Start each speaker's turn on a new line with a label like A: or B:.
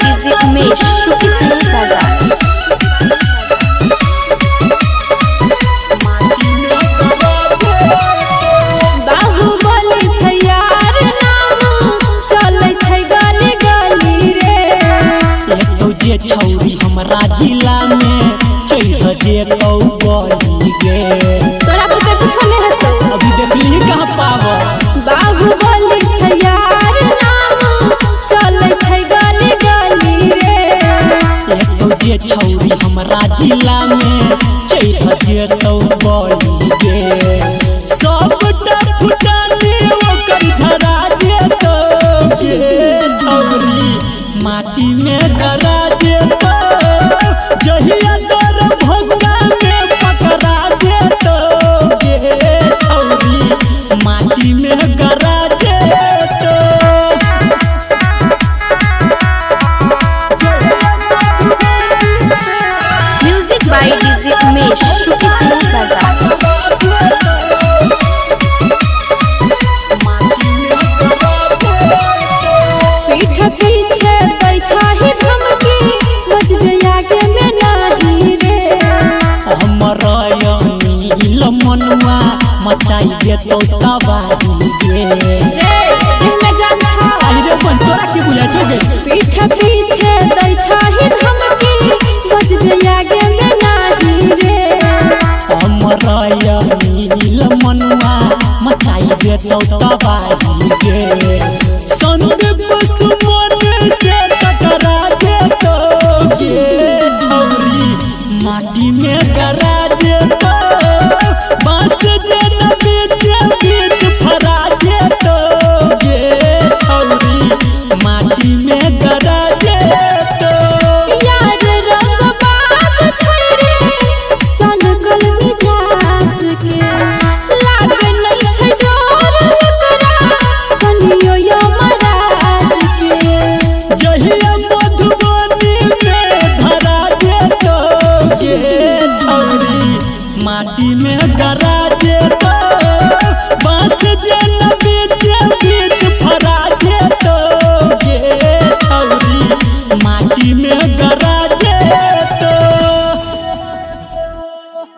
A: DJ Umesh शुक्रिया बाजार।
B: छौरी हमरा जिला में चढ़ जेतौ गली गे।
A: तोरा पता कुछ नहीं रहतो
B: अभी देखली कहां पाव
A: बाहुबली छै यार नाम चलै छै गली गली रे।
B: जे छौरी हमरा जिला में चढ़ जेतौ गली गे। सबटा फुटाने ओकर धरा जेतौ गे। छौरी माटी में गरा जेतौ जहिया तोर भगवा में पकड़ा जेतौ गे। छौरी माटी में गरा जेतौ।
A: म्यूजिक बाय डीजे उमेश शुक्रिया बाजार। पीठ पीछे दै छाही धमकी मजबे आगे में नाही रे।
B: हमर नील मनुआ मचाई देतौ तबाही गे।
A: रे देह में जान छा
B: अरे बन तोरा के बुझा छौ गे।
A: पीठ पीछे दै छाही धमकी मजबे आगे में नाही रे।
B: हमर नील मनुआ मचाई देतौ तबाही गे। संदीप सुमन